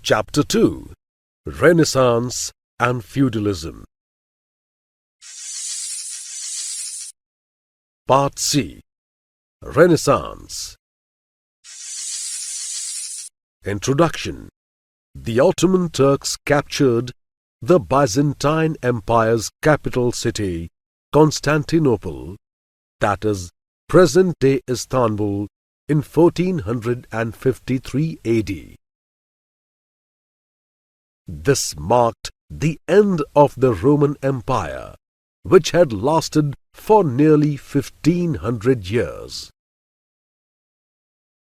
Chapter 2: Renaissance and Feudalism. Part C: Renaissance. Introduction. The Ottoman Turks captured the Byzantine Empire's capital city, Constantinople, that is, present-day Istanbul, in 1453 AD. This marked the end of the Roman Empire, which had lasted for nearly 1500 years.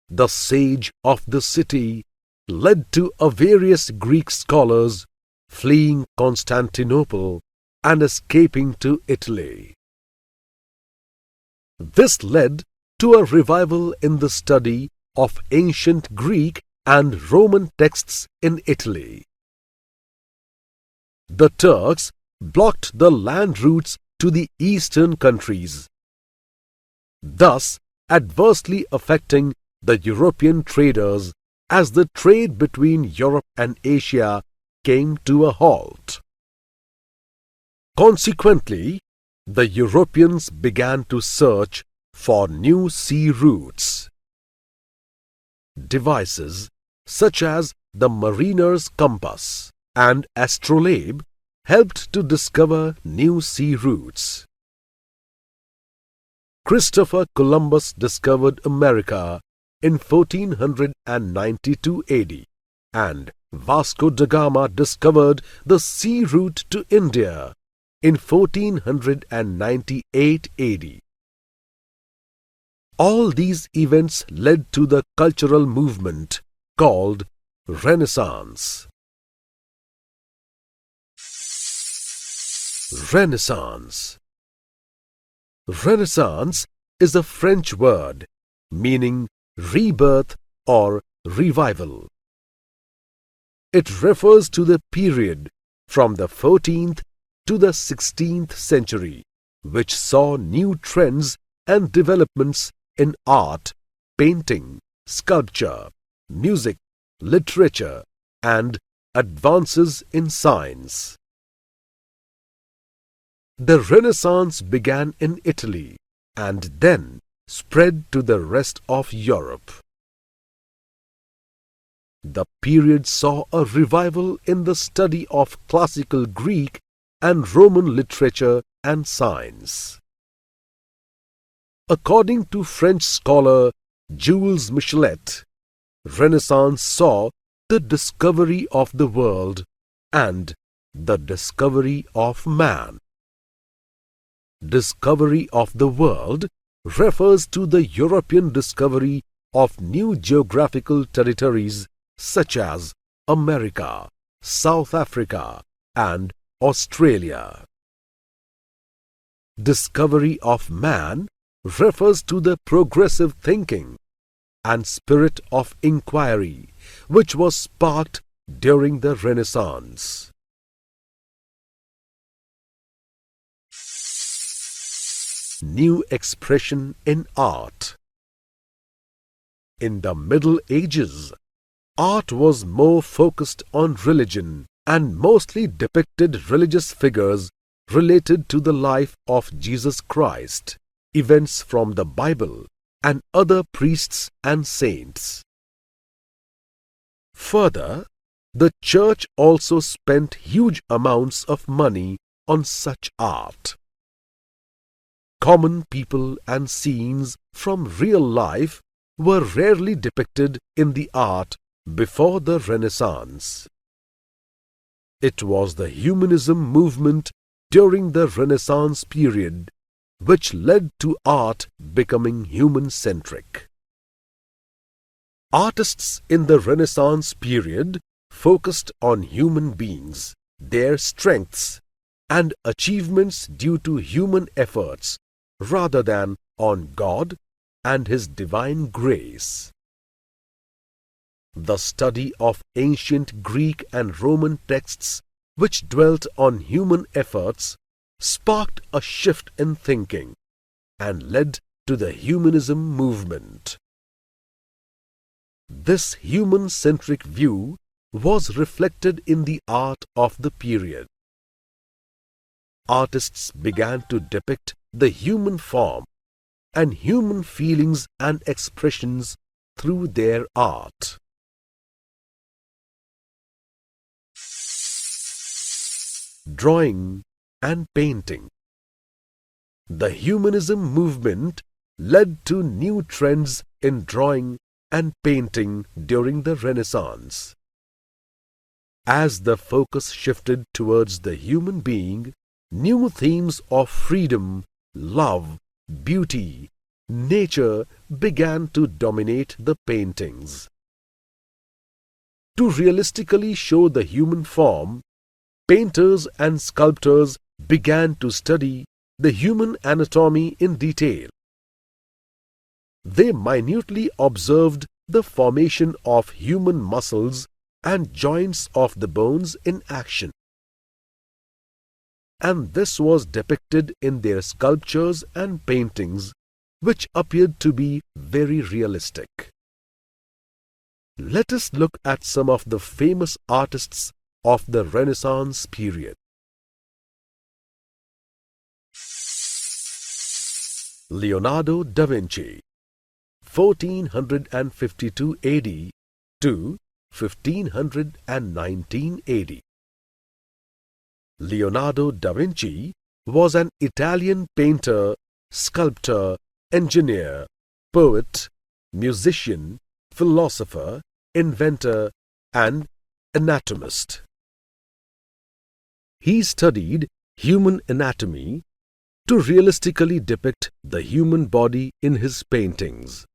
The siege of the city led to various Greek scholars fleeing Constantinople and escaping to Italy. This led to a revival in the study of ancient Greek and Roman texts in Italy. The Turks blocked the land routes to the eastern countries, thus adversely affecting the European traders as the trade between Europe and Asia came to a halt. Consequently, the Europeans began to search for new sea routes. Devices such as the mariner's compass and astrolabe helped to discover new sea routes. Christopher Columbus discovered America in 1492 AD, and Vasco da Gama discovered the sea route to India in 1498 AD. All these events led to the cultural movement called Renaissance. Renaissance. Renaissance is a French word meaning rebirth or revival. It refers to the period from the 14th to the 16th century, which saw new trends and developments in art, painting, sculpture, music, literature, and advances in science. The Renaissance began in Italy and then spread to the rest of Europe. The period saw a revival in the study of classical Greek and Roman literature and science. According to French scholar Jules Michelet, Renaissance saw the discovery of the world and the discovery of man. Discovery of the world refers to the European discovery of new geographical territories such as America, South Africa, and Australia. Discovery of man refers to the progressive thinking and spirit of inquiry which was sparked during the Renaissance. New expression in art. In the Middle Ages, art was more focused on religion and mostly depicted religious figures related to the life of Jesus Christ, events from the Bible, and other priests and saints. Further, the Church also spent huge amounts of money on such art. Common people and scenes from real life were rarely depicted in the art before the Renaissance. It was the humanism movement during the Renaissance period which led to art becoming human-centric. Artists in the Renaissance period focused on human beings, their strengths, and achievements due to human efforts, rather than on God and His divine grace. The study of ancient Greek and Roman texts which dwelt on human efforts sparked a shift in thinking and led to the humanism movement. This human-centric view was reflected in the art of the period. Artists began to depict the human form and human feelings and expressions through their art. Drawing and painting. The humanism movement led to new trends in drawing and painting during the Renaissance. As the focus shifted towards the human being, new themes of freedom, love, beauty, nature began to dominate the paintings. To realistically show the human form, painters and sculptors began to study the human anatomy in detail. They minutely observed the formation of human muscles and joints of the bones in action. And this was depicted in their sculptures and paintings, which appeared to be very realistic. Let us look at some of the famous artists of the Renaissance period. Leonardo da Vinci, 1452 AD to 1519 AD. Leonardo da Vinci was an Italian painter, sculptor, engineer, poet, musician, philosopher, inventor, and anatomist. He studied human anatomy to realistically depict the human body in his paintings.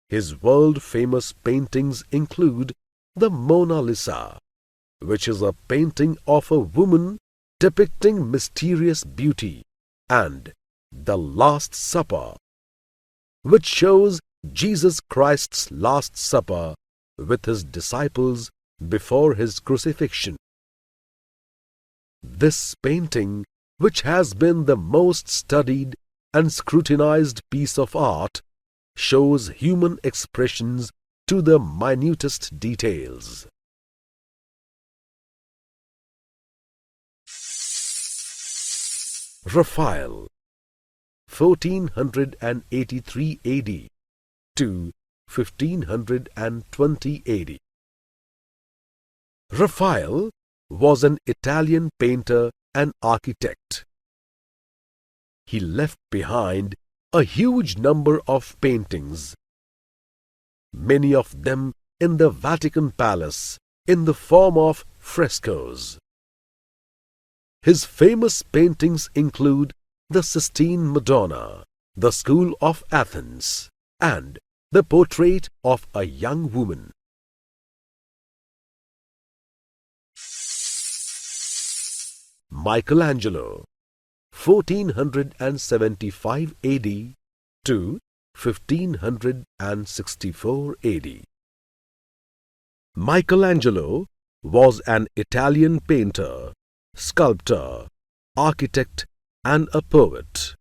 His world-famous paintings include the Mona Lisa, which is a painting of a woman depicting mysterious beauty, and the Last Supper, which shows Jesus Christ's Last Supper with his disciples before his crucifixion. This painting, which has been the most studied and scrutinized piece of art, shows human expressions to the minutest details. Raphael, 1483 AD to 1520 AD. Raphael was an Italian painter and architect. He left behind a huge number of paintings, many of them in the Vatican Palace in the form of frescoes. His famous paintings include the Sistine Madonna, the School of Athens, and the Portrait of a Young Woman. Michelangelo, 1475 AD to 1564 AD. Michelangelo was an Italian painter, sculptor, architect, and a poet.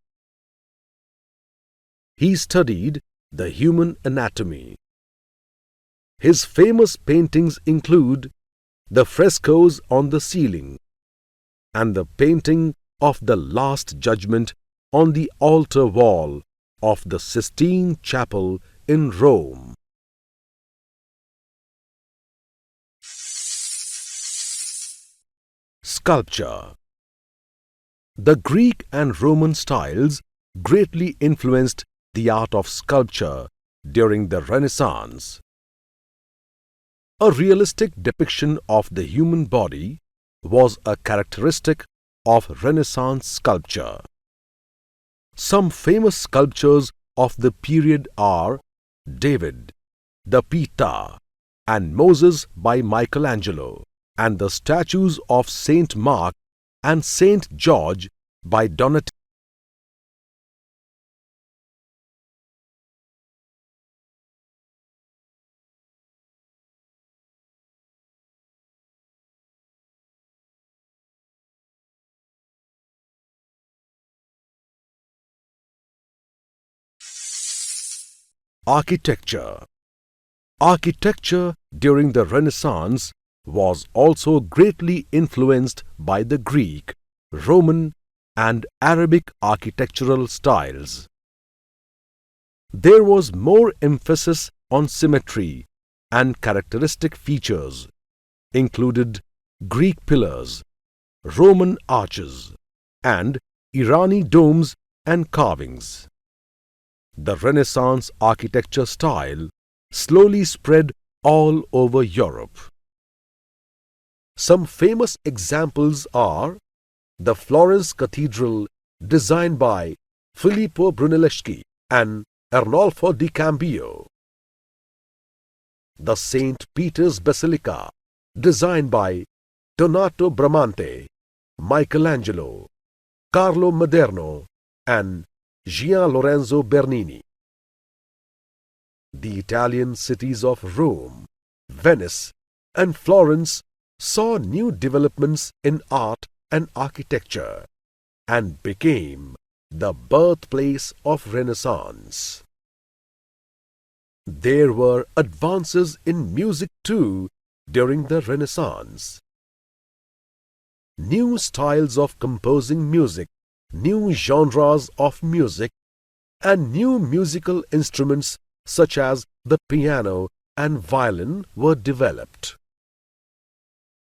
He studied the human anatomy. His famous paintings include the frescoes on the ceiling and the painting of the Last Judgment on the altar wall of the Sistine Chapel in Rome. Sculpture. The Greek and Roman styles greatly influenced the art of sculpture during the Renaissance. A realistic depiction of the human body was a characteristic of Renaissance sculpture. Some famous sculptures of the period are David, the Pietà, and Moses by Michelangelo, and the statues of Saint Mark and Saint George by Donatello. Architecture. Architecture during the Renaissance was also greatly influenced by the Greek, Roman, and Arabic architectural styles. There was more emphasis on symmetry and characteristic features, included Greek pillars, Roman arches, and Irani domes and carvings. The Renaissance architecture style slowly spread all over Europe. Some famous examples are the Florence Cathedral, designed by Filippo Brunelleschi and Arnolfo di Cambio; the St. Peter's Basilica, designed by Donato Bramante, Michelangelo, Carlo Maderno, and Gian Lorenzo Bernini; the Italian cities of Rome, Venice, and Florence saw new developments in art and architecture and became the birthplace of Renaissance. There were advances in music too during the Renaissance. New styles of composing music, new genres of music, and new musical instruments such as the piano and violin were developed.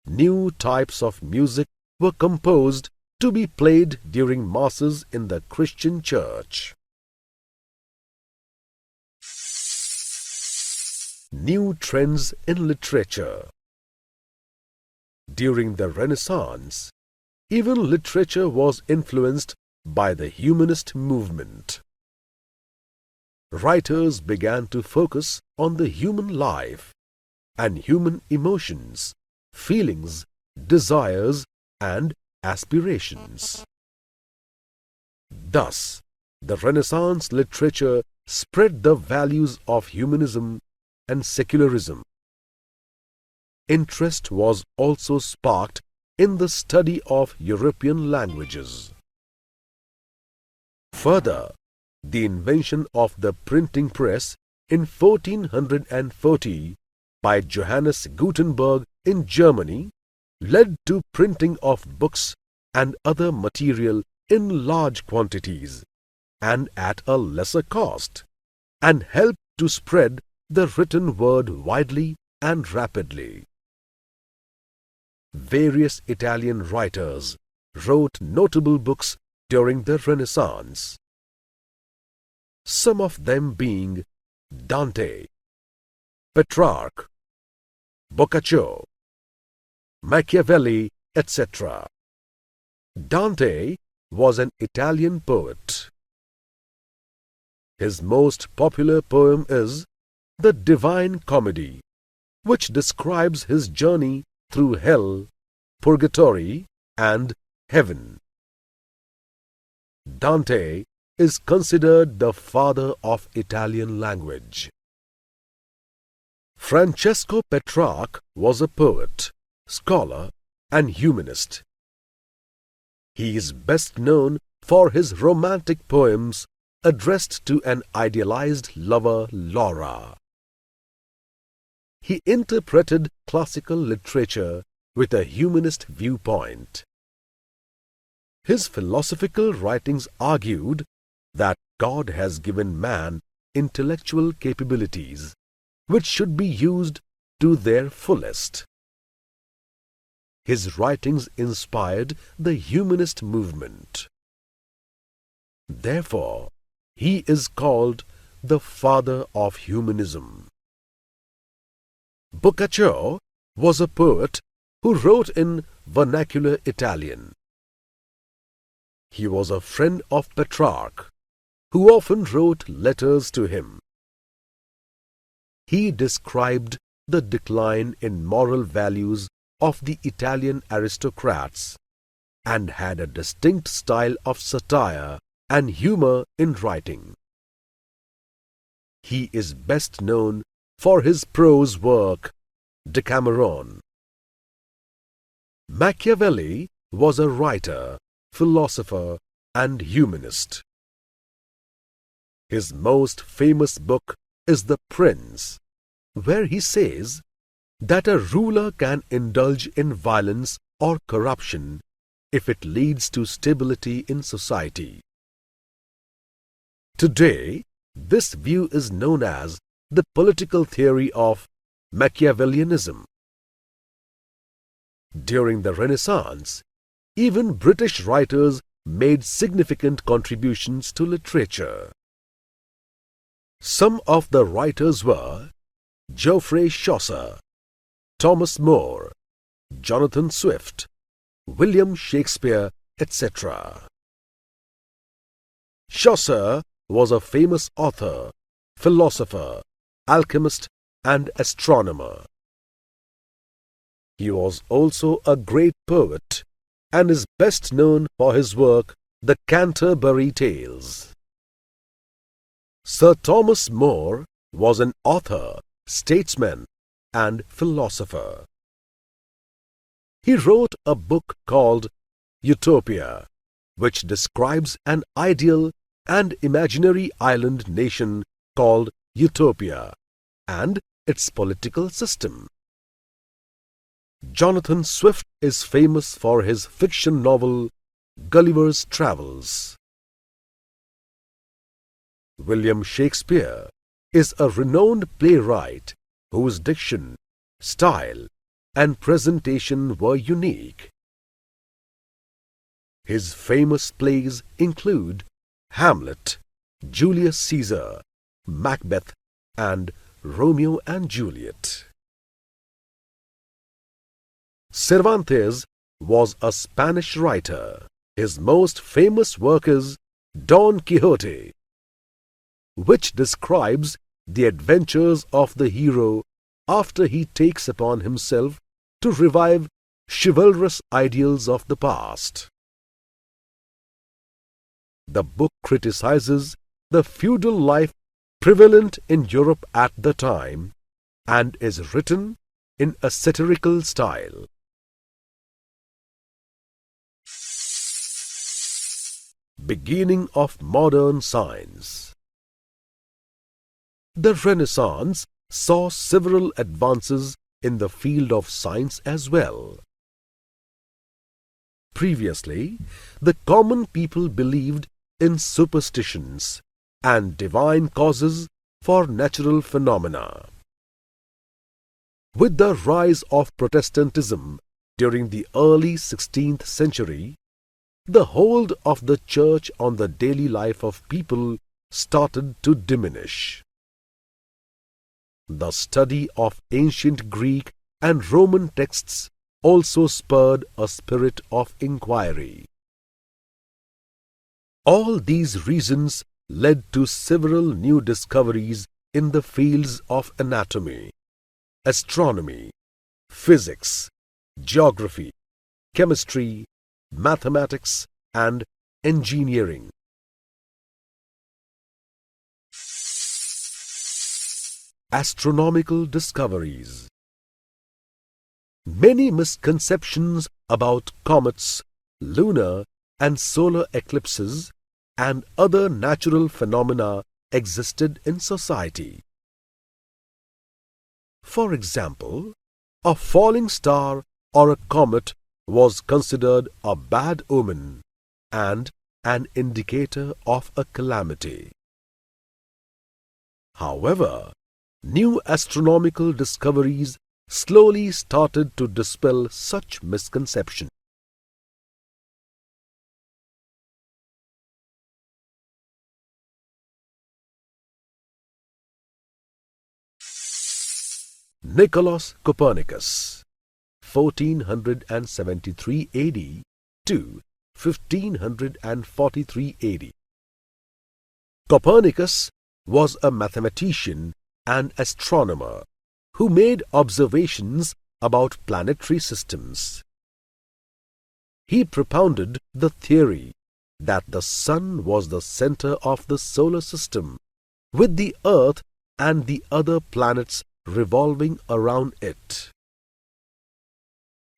New types of music were composed to be played during masses in the Christian church. New trends in literature. During the Renaissance, even literature was influenced by the humanist movement. Writers began to focus on the human life and human emotions, feelings, desires, and aspirations. Thus, the Renaissance literature spread the values of humanism and secularism. Interest was also sparked in the study of European languages. Further, the invention of the printing press in 1440 by Johannes Gutenberg in Germany led to printing of books and other material in large quantities and at a lesser cost, and helped to spread the written word widely and rapidly. Various Italian writers wrote notable books during the Renaissance, some of them being Dante, Petrarch, Boccaccio, Machiavelli, etc. Dante was an Italian poet. His most popular poem is The Divine Comedy, which describes his journey through hell, purgatory, and heaven. Dante is considered the father of Italian language. Francesco Petrarch was a poet, scholar, and humanist. He is best known for his romantic poems addressed to an idealized lover, Laura. He interpreted classical literature with a humanist viewpoint. His philosophical writings argued that God has given man intellectual capabilities which should be used to their fullest. His writings inspired the humanist movement. Therefore, he is called the father of humanism. Boccaccio was a poet who wrote in vernacular Italian. He was a friend of Petrarch, who often wrote letters to him. He described the decline in moral values of the Italian aristocrats and had a distinct style of satire and humor in writing. He is best known for his prose work, Decameron. Machiavelli was a writer, philosopher, and humanist. His most famous book is The Prince, where he says that a ruler can indulge in violence or corruption if it leads to stability in society. Today, this view is known as the political theory of Machiavellianism. During the Renaissance, even British writers made significant contributions to literature. Some of the writers were Geoffrey Chaucer, Thomas More, Jonathan Swift, William Shakespeare, etc. Chaucer was a famous author, philosopher, alchemist, and astronomer. He was also a great poet and is best known for his work, The Canterbury Tales. Sir Thomas More was an author, statesman, and philosopher. He wrote a book called Utopia, which describes an ideal and imaginary island nation called Utopia and its political system. Jonathan Swift is famous for his fiction novel Gulliver's Travels. William Shakespeare is a renowned playwright whose diction, style, and presentation were unique. His famous plays include Hamlet, Julius Caesar, Macbeth, and Romeo and Juliet. Cervantes was a Spanish writer. His most famous work is Don Quixote, which describes the adventures of the hero after he takes upon himself to revive chivalrous ideals of the past. The book criticizes the feudal life prevalent in Europe at the time and is written in a satirical style. Beginning of modern science. The Renaissance saw several advances in the field of science as well. Previously, the common people believed in superstitions and divine causes for natural phenomena. With the rise of Protestantism during the early 16th century, the hold of the Church on the daily life of people started to diminish. The study of ancient Greek and Roman texts also spurred a spirit of inquiry. All these reasons led to several new discoveries in the fields of anatomy, astronomy, physics, geography, chemistry, mathematics, and engineering. Astronomical discoveries. Many misconceptions about comets, lunar and solar eclipses, and other natural phenomena existed in society. For example, a falling star or a comet was considered a bad omen and an indicator of a calamity. However, new astronomical discoveries slowly started to dispel such misconceptions. Nicolaus Copernicus, 1473 AD to 1543 AD. Copernicus was a mathematician and astronomer who made observations about planetary systems. He propounded the theory that the Sun was the center of the solar system, with the Earth and the other planets revolving around it.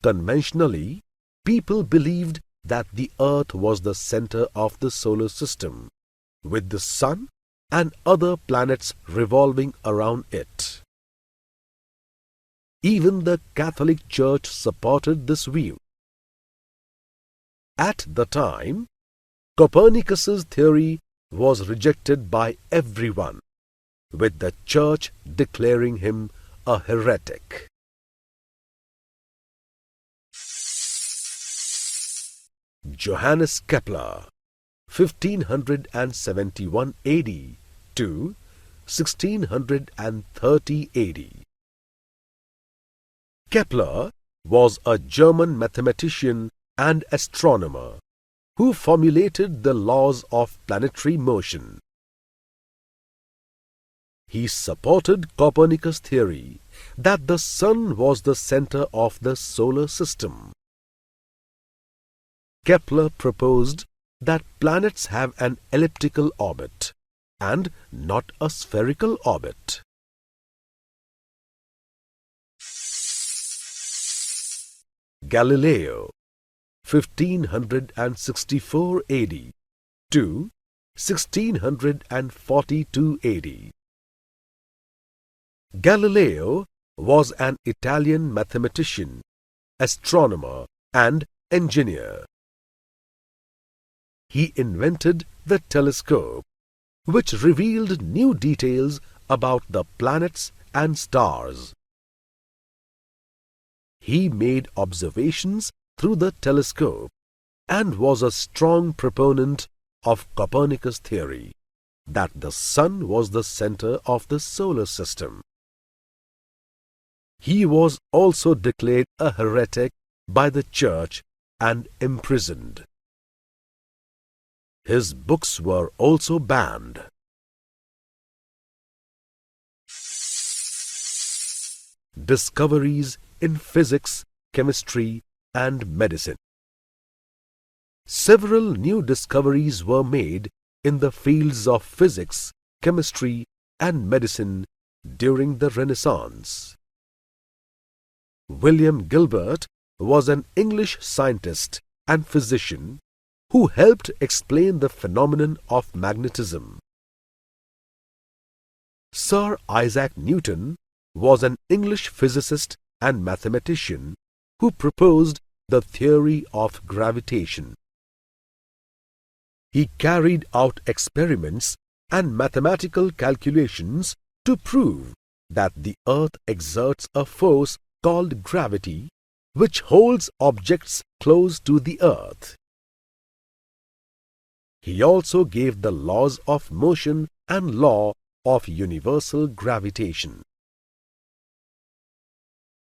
Conventionally, people believed that the Earth was the center of the solar system, with the Sun and other planets revolving around it. Even the Catholic Church supported this view. At the time, Copernicus's theory was rejected by everyone, with the Church declaring him a heretic. Johannes Kepler, 1571 AD to 1630 AD. Kepler was a German mathematician and astronomer who formulated the laws of planetary motion. He supported Copernicus' theory that the Sun was the center of the solar system. Kepler proposed that planets have an elliptical orbit and not a spherical orbit. Galileo, 1564 AD to 1642 AD. Galileo was an Italian mathematician, astronomer, and engineer. He invented the telescope, which revealed new details about the planets and stars. He made observations through the telescope and was a strong proponent of Copernicus' theory that the Sun was the center of the solar system. He was also declared a heretic by the Church and imprisoned. His books were also banned. Discoveries in physics, chemistry, and medicine. Several new discoveries were made in the fields of physics, chemistry, and medicine during the Renaissance. William Gilbert was an English scientist and physician who helped explain the phenomenon of magnetism. Sir Isaac Newton was an English physicist and mathematician who proposed the theory of gravitation. He carried out experiments and mathematical calculations to prove that the Earth exerts a force called gravity, which holds objects close to the Earth. He also gave the laws of motion and law of universal gravitation.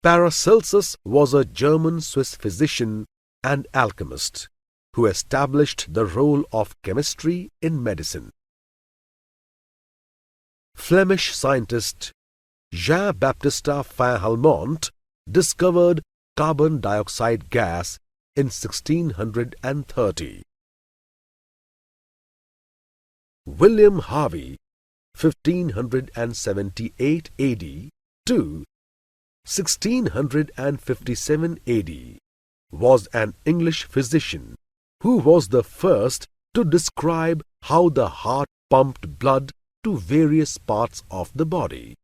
Paracelsus was a German-Swiss physician and alchemist who established the role of chemistry in medicine. Flemish scientist Jean-Baptiste Fijn-Helmont discovered carbon dioxide gas in 1630. William Harvey, 1578 AD to 1657 AD, was an English physician who was the first to describe how the heart pumped blood to various parts of the body.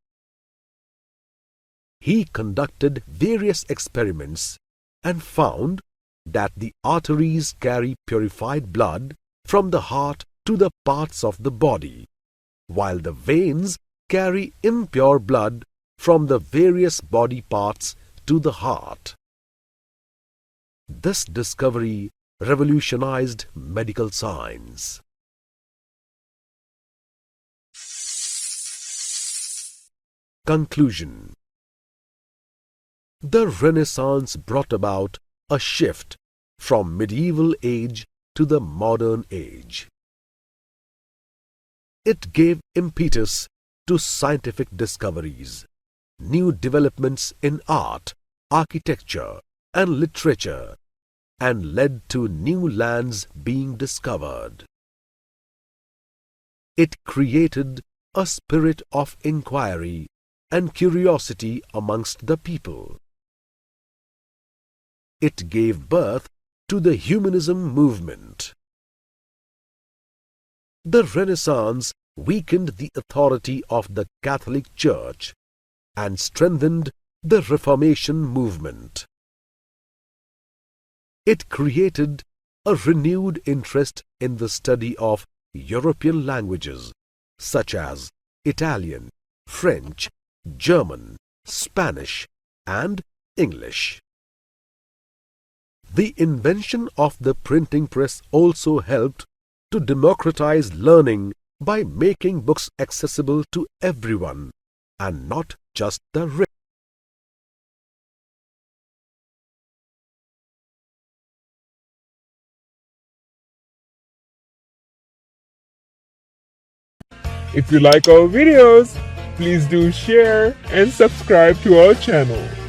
He conducted various experiments and found that the arteries carry purified blood from the heart to the parts of the body, while the veins carry impure blood from the various body parts to the heart. This discovery revolutionized medical science. Conclusion. The Renaissance brought about a shift from medieval age to the modern age. It gave impetus to scientific discoveries, new developments in art, architecture, and literature, and led to new lands being discovered. It created a spirit of inquiry and curiosity amongst the people. It gave birth to the humanism movement. The Renaissance weakened the authority of the Catholic Church and strengthened the Reformation movement. It created a renewed interest in the study of European languages such as Italian, French, German, Spanish, and English. The invention of the printing press also helped to democratize learning by making books accessible to everyone and not just the rich. If you like our videos, please do share and subscribe to our channel.